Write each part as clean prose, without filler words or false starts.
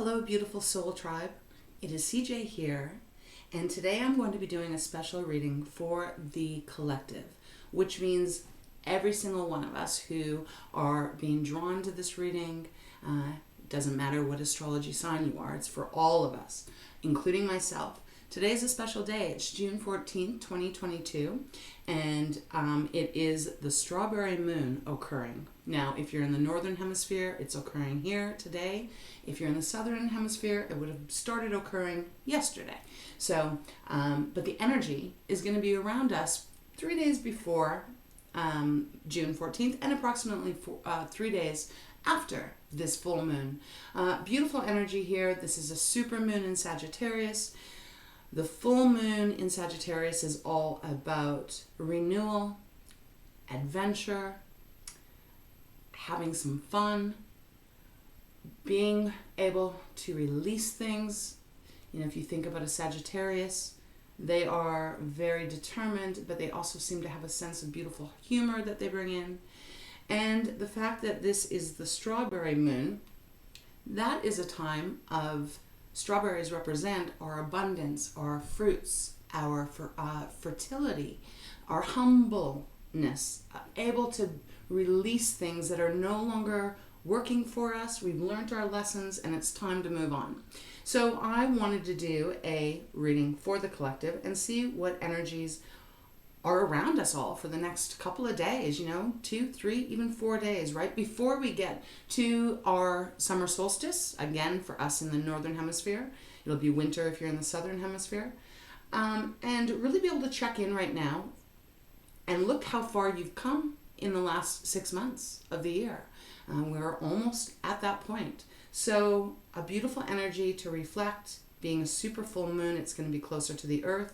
Hello, beautiful soul tribe. It is CJ here, and today I'm going to be doing a special reading for the collective, which means every single one of us who are being drawn to this reading. Doesn't matter what astrology sign you are, it's for all of us, including myself. Today is a special day. It's June 14th, 2022, and it is the strawberry moon occurring. Now, if you're in the northern hemisphere, it's occurring here today. If you're in the southern hemisphere, it would have started occurring yesterday. So, but the energy is going to be around us 3 days before June 14th and approximately 3 days after this full moon. Beautiful energy here. This is a super moon in Sagittarius. The full moon in Sagittarius is all about renewal, adventure, having some fun, being able to release things. You know, if you think about a Sagittarius, they are very determined, but they also seem to have a sense of beautiful humor that they bring in. And the fact that this is the strawberry moon, that is a time of strawberries represent our abundance, our fruits, our fertility, our humbleness, able to release things that are no longer working for us. We've learned our lessons and it's time to move on. So I wanted to do a reading for the collective and see what energies are around us all for the next couple of days, 2, 3, even 4 days, right before we get to our summer solstice. Again, for us in the northern hemisphere, it'll be winter if you're in the southern hemisphere. And really be able to check in right now and look how far you've come in the last 6 months of the year. We're almost at that point. So a beautiful energy to reflect. Being a super full moon, it's going to be closer to the earth.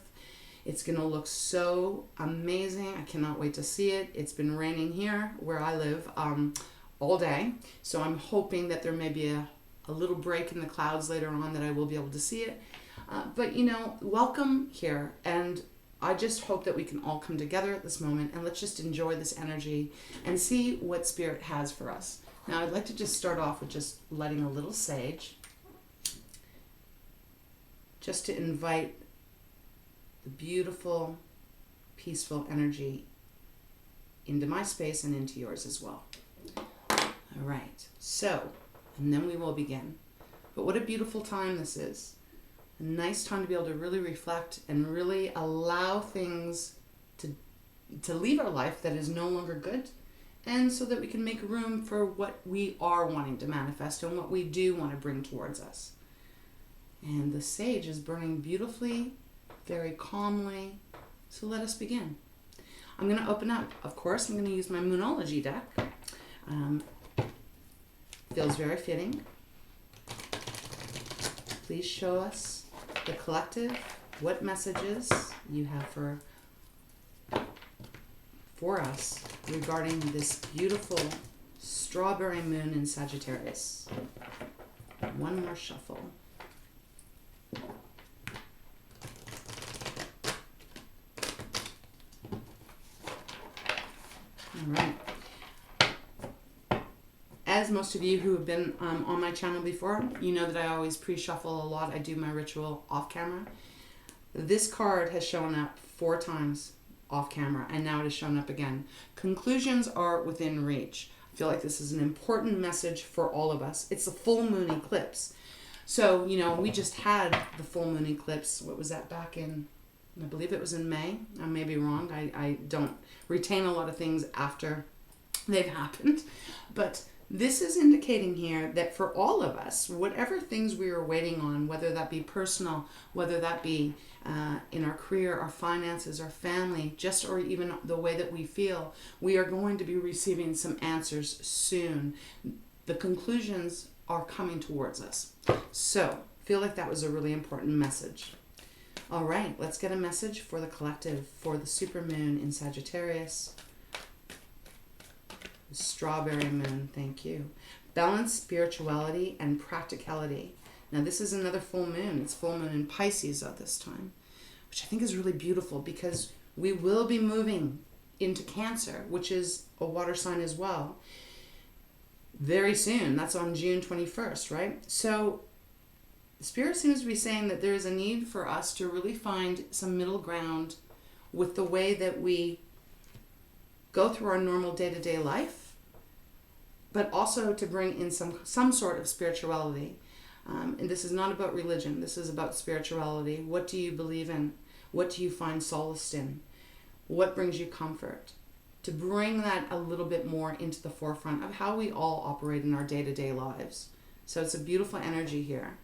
It's going to look so amazing. I cannot wait to see it. It's been raining here where I live all day. So I'm hoping that there may be a little break in the clouds later on that I will be able to see it. But welcome here. And I just hope that we can all come together at this moment and let's just enjoy this energy and see what Spirit has for us. Now I'd like to just start off with just lighting a little sage, just to invite the beautiful, peaceful energy into my space and into yours as well. All right, so, and then we will begin. But what a beautiful time this is. A nice time to be able to really reflect and really allow things to leave our life that is no longer good, and so that we can make room for what we are wanting to manifest and what we do want to bring towards us. And the sage is burning beautifully, very calmly. So let us begin. I'm going to open up. Of course, I'm going to use my Moonology deck. Feels very fitting. Please show us, the collective, what messages you have for us regarding this beautiful strawberry moon in Sagittarius. One more shuffle. All right. As most of you who have been on my channel before, you know that I always pre-shuffle a lot. I do my ritual off camera. This card has shown up 4 times off camera, and now it has shown up again. Conclusions are within reach. I feel like this is an important message for all of us. It's a full moon eclipse. So, we just had the full moon eclipse. What was that, back in, I believe it was in May. I may be wrong. I don't retain a lot of things after they've happened. But this is indicating here that for all of us, whatever things we are waiting on, whether that be personal, whether that be in our career, our finances, our family, or even the way that we feel, we are going to be receiving some answers soon. The conclusions are coming towards us. So, feel like that was a really important message. All right, let's get a message for the collective for the super moon in Sagittarius. Strawberry moon, thank you. Balance, spirituality, and practicality. Now this is another full moon. It's full moon in Pisces at this time, which I think is really beautiful because we will be moving into Cancer, which is a water sign as well, very soon. That's on June 21st, right? So Spirit seems to be saying that there is a need for us to really find some middle ground with the way that we go through our normal day-to-day life, but also to bring in some sort of spirituality. And this is not about religion. This is about spirituality. What do you believe in? What do you find solace in? What brings you comfort? To bring that a little bit more into the forefront of how we all operate in our day-to-day lives. So it's a beautiful energy here.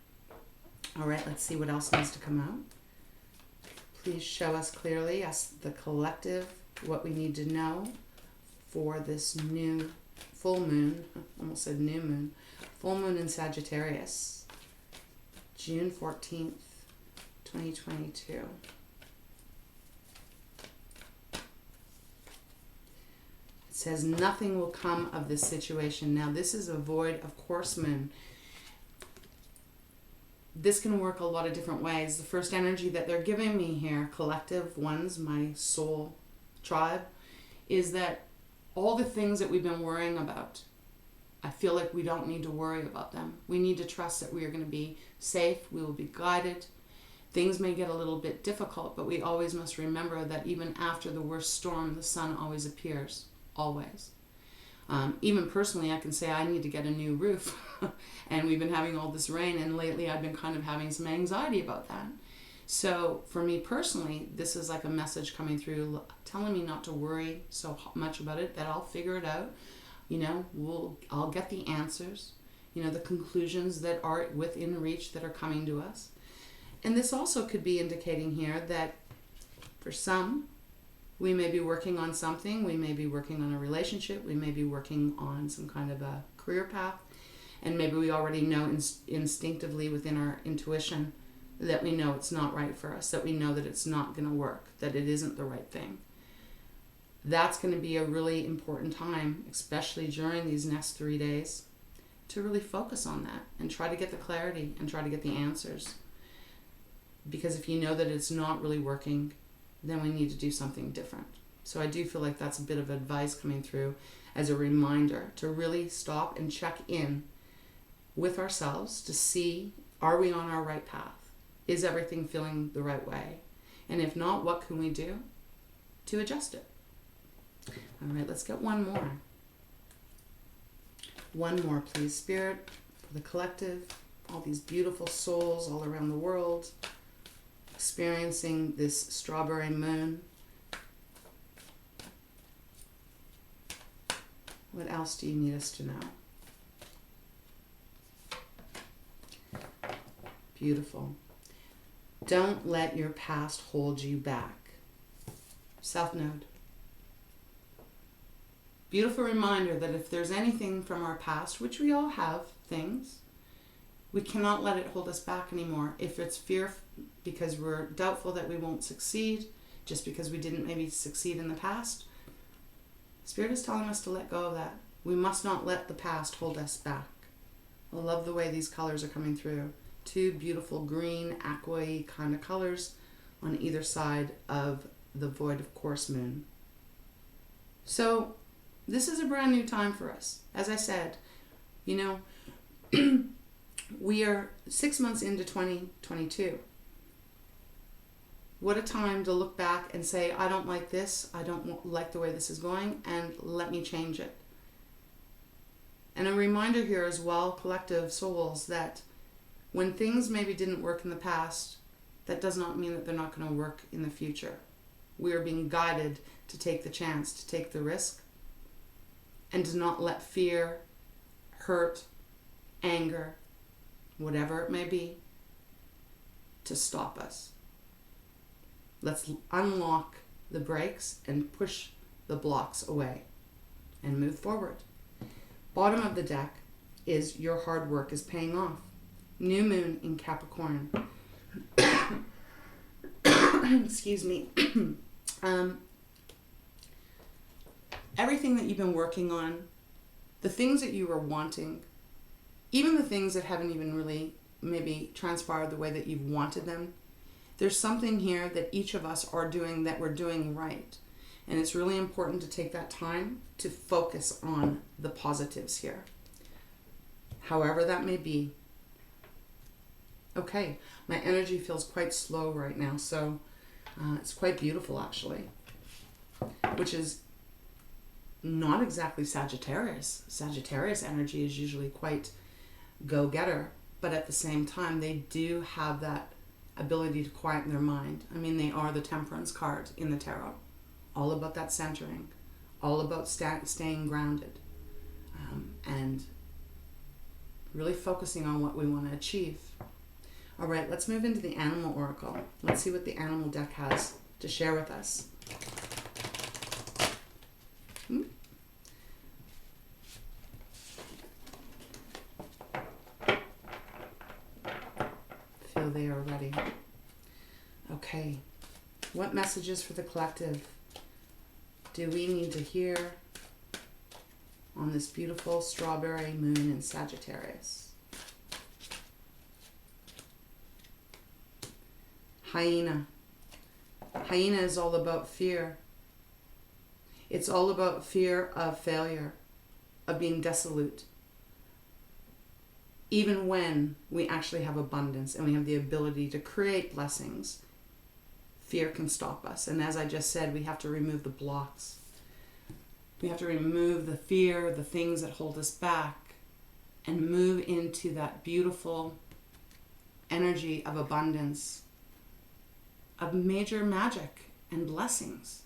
All right, let's see what else needs to come out. Please show us clearly, as the collective, what we need to know for this new full moon, almost said new moon, full moon in Sagittarius, June 14th, 2022. It says nothing will come of this situation. Now this is a void of course moon. This can work a lot of different ways. The first energy that they're giving me here, collective ones, my soul tribe, is that all the things that we've been worrying about, I feel like we don't need to worry about them. We need to trust that we are going to be safe. We will be guided. Things may get a little bit difficult, but we always must remember that even after the worst storm, the sun always appears. Always. Even personally, I can say I need to get a new roof. And we've been having all this rain, and lately I've been kind of having some anxiety about that. So for me personally, this is like a message coming through telling me not to worry so much about it, that I'll figure it out. You know, I'll get the answers, you know, the conclusions that are within reach that are coming to us. And this also could be indicating here that for some, we may be working on something, we may be working on a relationship, we may be working on some kind of a career path, and maybe we already know instinctively within our intuition that we know it's not right for us, that we know that it's not going to work, that it isn't the right thing. That's going to be a really important time, especially during these next 3 days, to really focus on that and try to get the clarity and try to get the answers. Because if you know that it's not really working, then we need to do something different. So I do feel like that's a bit of advice coming through as a reminder to really stop and check in with ourselves to see, are we on our right path? Is everything feeling the right way? And if not, what can we do to adjust it? All right, let's get one more. One more, please, Spirit, for the collective, all these beautiful souls all around the world, experiencing this strawberry moon. What else do you need us to know? Beautiful. Don't let your past hold you back. South Node. Beautiful reminder that if there's anything from our past, which we all have things, we cannot let it hold us back anymore. If it's fear because we're doubtful that we won't succeed, just because we didn't maybe succeed in the past, Spirit is telling us to let go of that. We must not let the past hold us back. I love the way these colors are coming through. Two beautiful green, aqua-y kind of colors on either side of the void of course moon. So this is a brand new time for us. As I said, you know, we are 6 months into 2022. What a time to look back and say, I don't like this, I don't like the way this is going, and let me change it. And a reminder here as well, collective souls, that when things maybe didn't work in the past, that does not mean that they're not going to work in the future. We are being guided to take the chance, to take the risk, and to not let fear, hurt, anger, whatever it may be, to stop us. Let's unlock the brakes and push the blocks away and move forward. Bottom of the deck is your hard work is paying off. New moon in Capricorn. Excuse me. Everything that you've been working on, the things that you were wanting, even the things that haven't even really maybe transpired the way that you've wanted them, there's something here that each of us are doing that we're doing right. And it's really important to take that time to focus on the positives here. However that may be. Okay, my energy feels quite slow right now, so it's quite beautiful actually, which is not exactly Sagittarius. Sagittarius energy is usually quite go-getter, but at the same time they do have that ability to quieten their mind. I mean, they are the Temperance card in the tarot, all about that centering, all about staying grounded, and really focusing on what we want to achieve. All right, let's move into the Animal Oracle. Let's see what the Animal deck has to share with us. Feel they are ready. Okay, what messages for the collective do we need to hear on this beautiful strawberry moon in Sagittarius? Hyena. Hyena is all about fear. It's all about fear of failure, of being dissolute. Even when we actually have abundance and we have the ability to create blessings, fear can stop us. And as I just said, we have to remove the blocks. We have to remove the fear, the things that hold us back, and move into that beautiful energy of abundance, of major magic and blessings.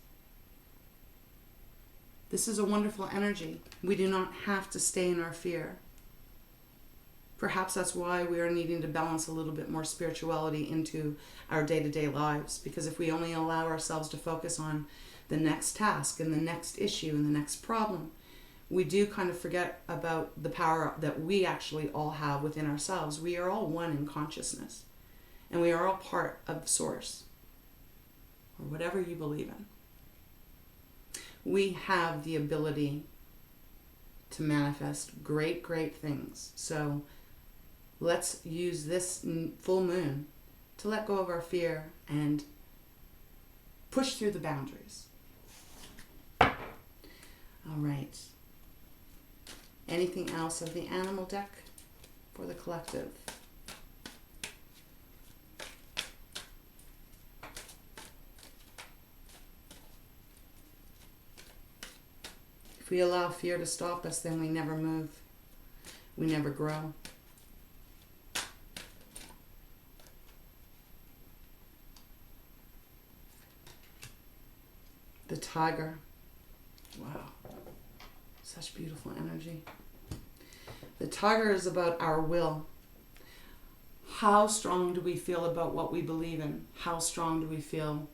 This is a wonderful energy. We do not have to stay in our fear. Perhaps that's why we are needing to balance a little bit more spirituality into our day-to-day lives, because if we only allow ourselves to focus on the next task and the next issue and the next problem, we do kind of forget about the power that we actually all have within ourselves. We are all one in consciousness, and we are all part of Source, or whatever you believe in. We have the ability to manifest great, great things. So let's use this full moon to let go of our fear and push through the boundaries. All right. Anything else of the Animal deck for the collective? If we allow fear to stop us, then we never move. We never grow. The Tiger. Wow. Such beautiful energy. The Tiger is about our will. How strong do we feel about what we believe in? How strong do we feel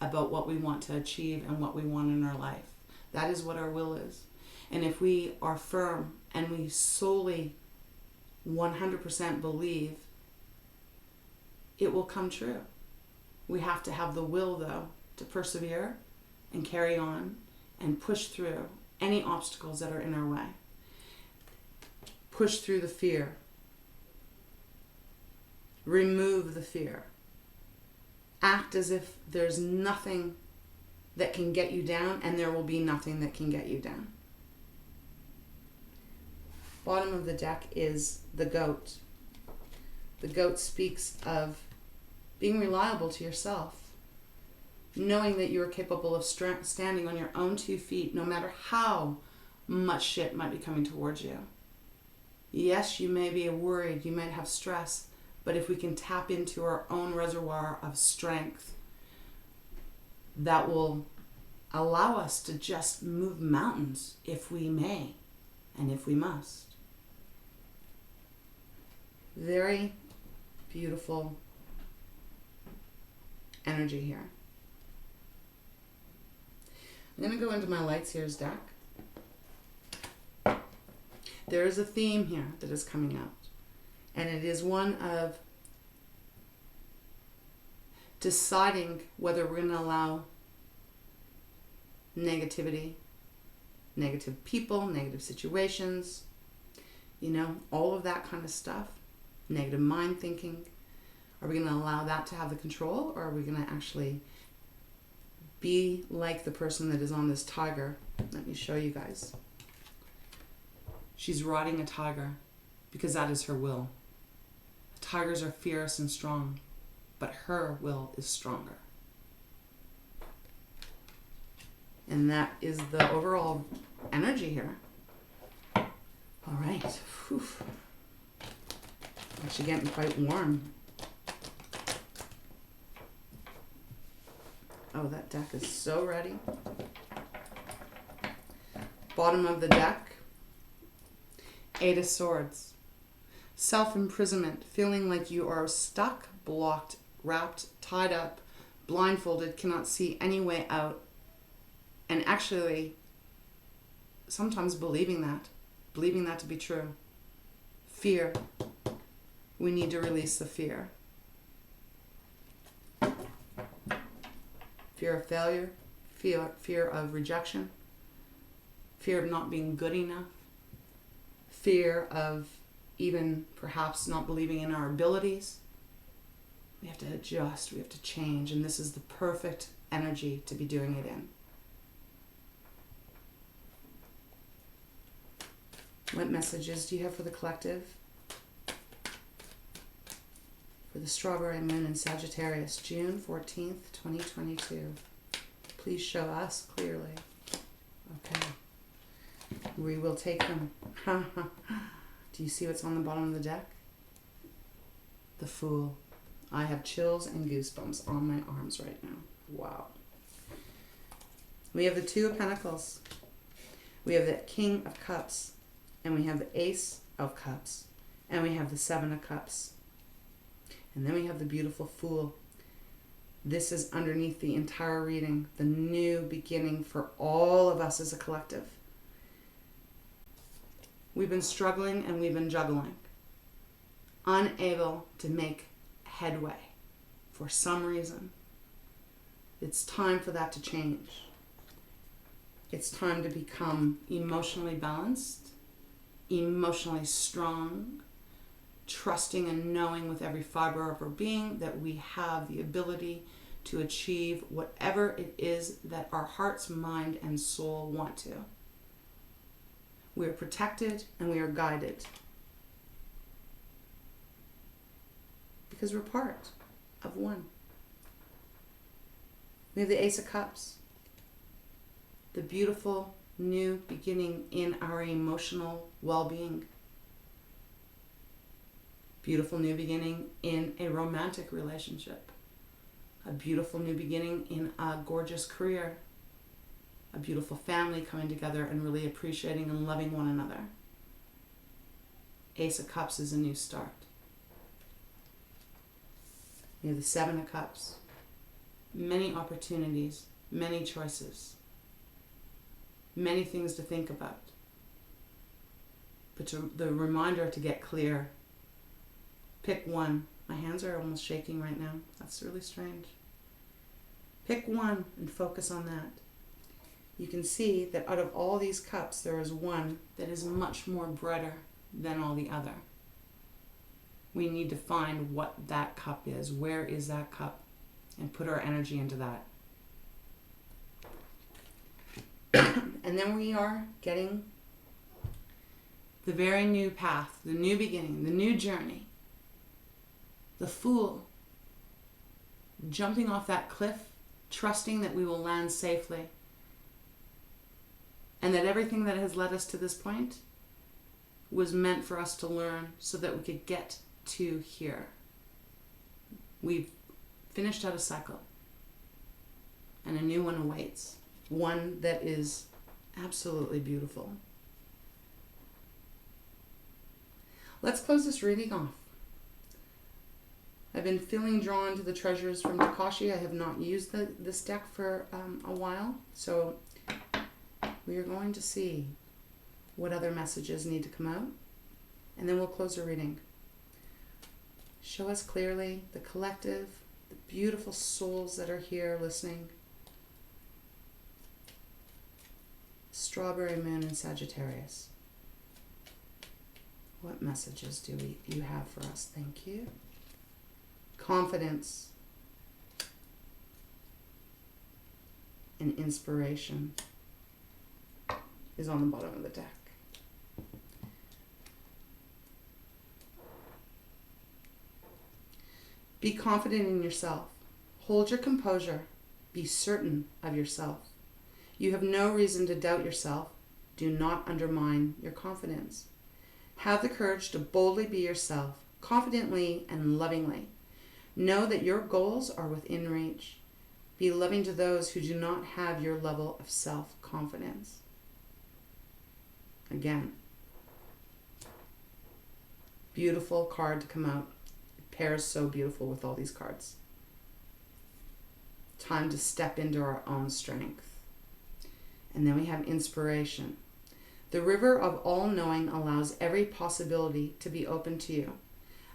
about what we want to achieve and what we want in our life? That is what our will is. And if we are firm and we solely 100% believe, it will come true. We have to have the will, though, to persevere and carry on and push through any obstacles that are in our way. Push through the fear. Remove the fear. Act as if there's nothing that can get you down, and there will be nothing that can get you down. Bottom of the deck is the Goat. The Goat speaks of being reliable to yourself, knowing that you are capable of standing on your own 2 feet, no matter how much shit might be coming towards you. Yes, you may be worried, you might have stress, but if we can tap into our own reservoir of strength, that will allow us to just move mountains if we may and if we must. Very beautiful energy here. I'm going to go into my Light Seers deck. There is a theme here that is coming out, and it is one of deciding whether we're going to allow negativity, negative people, negative situations, all of that kind of stuff, negative mind thinking. Are we going to allow that to have the control, or are we going to actually be like the person that is on this tiger? Let me show you guys. She's riding a tiger because that is her will. A Tigers are fierce and strong, but her will is stronger. And that is the overall energy here. All right. Whew. Actually getting quite warm. Oh, that deck is so ready. Bottom of the deck, 8 of Swords. Self-imprisonment, feeling like you are stuck, blocked, wrapped, tied up, blindfolded, cannot see any way out. And actually, sometimes believing that to be true. Fear. We need to release the fear. Fear of failure, fear of rejection, fear of not being good enough, fear of even perhaps not believing in our abilities. We have to adjust, we have to change, and this is the perfect energy to be doing it in. What messages do you have for the collective? For the Strawberry Moon in Sagittarius, June 14th, 2022. Please show us clearly. Okay. We will take them. Do you see what's on the bottom of the deck? The Fool. I have chills and goosebumps on my arms right now. Wow. We have the Two of Pentacles. We have the King of Cups. And we have the Ace of Cups. And we have the Seven of Cups. And then we have the beautiful Fool. This is underneath the entire reading, the new beginning for all of us as a collective. We've been struggling and we've been juggling, unable to make headway for some reason. It's time for that to change. It's time to become emotionally balanced, emotionally strong, trusting and knowing with every fiber of our being that we have the ability to achieve whatever it is that our hearts, mind, and soul want to. We are protected and we are guided because we're part of one. We have the Ace of Cups, the beautiful new beginning in our emotional well-being. Beautiful new beginning in a romantic relationship. A beautiful new beginning in a gorgeous career. A beautiful family coming together and really appreciating and loving one another. Ace of Cups is a new start. You have the Seven of Cups. Many opportunities, many choices, many things to think about. But the reminder to get clear. Pick one. My hands are almost shaking right now. That's really strange. Pick one and focus on that. You can see that out of all these cups, there is one that is much more brighter than all the other. We need to find what that cup is. Where is that cup? And put our energy into that. And then we are getting the very new path, the new beginning, the new journey. The Fool, jumping off that cliff, trusting that we will land safely. And that everything that has led us to this point was meant for us to learn so that we could get to here. We've finished out a cycle. And a new one awaits. One that is absolutely beautiful. Let's close this reading off. I've been feeling drawn to the treasures from Tikashi. I have not used this deck for a while, so we are going to see what other messages need to come out, and then we'll close the reading. Show us clearly the collective, the beautiful souls that are here listening. Strawberry Moon in Sagittarius. What messages do you have for us? Thank you. Confidence and inspiration is on the bottom of the deck. Be confident in yourself. Hold your composure. Be certain of yourself. You have no reason to doubt yourself. Do not undermine your confidence. Have the courage to boldly be yourself, confidently and lovingly. Know that your goals are within reach. Be loving to those who do not have your level of self-confidence. Again, beautiful card to come out. It pairs so beautiful with all these cards. Time to step into our own strength. And then we have inspiration. The river of all-knowing allows every possibility to be open to you.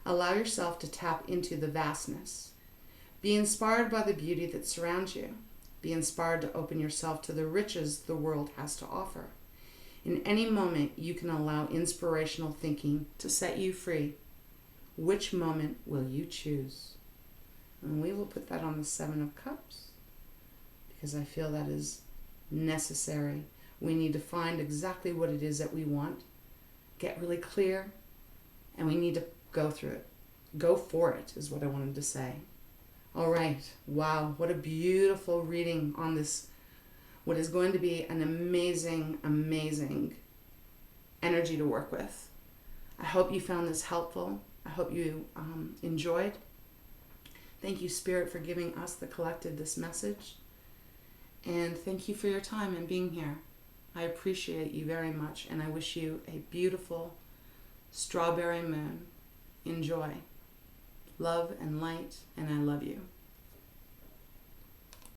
Allow yourself to tap into the vastness. Be inspired by the beauty that surrounds you. Be inspired to open yourself to the riches the world has to offer. In any moment, you can allow inspirational thinking to set you free. Which moment will you choose? And we will put that on the Seven of Cups because I feel that is necessary. We need to find exactly what it is that we want, get really clear, and we need to go through it. Go for it is what I wanted to say. All right. Wow. What a beautiful reading on this, what is going to be an amazing, amazing energy to work with. I hope you found this helpful. I hope you enjoyed. Thank you, Spirit, for giving us, the collective, this message. And thank you for your time and being here. I appreciate you very much, and I wish you a beautiful strawberry moon. Enjoy. Love and light, and I love you.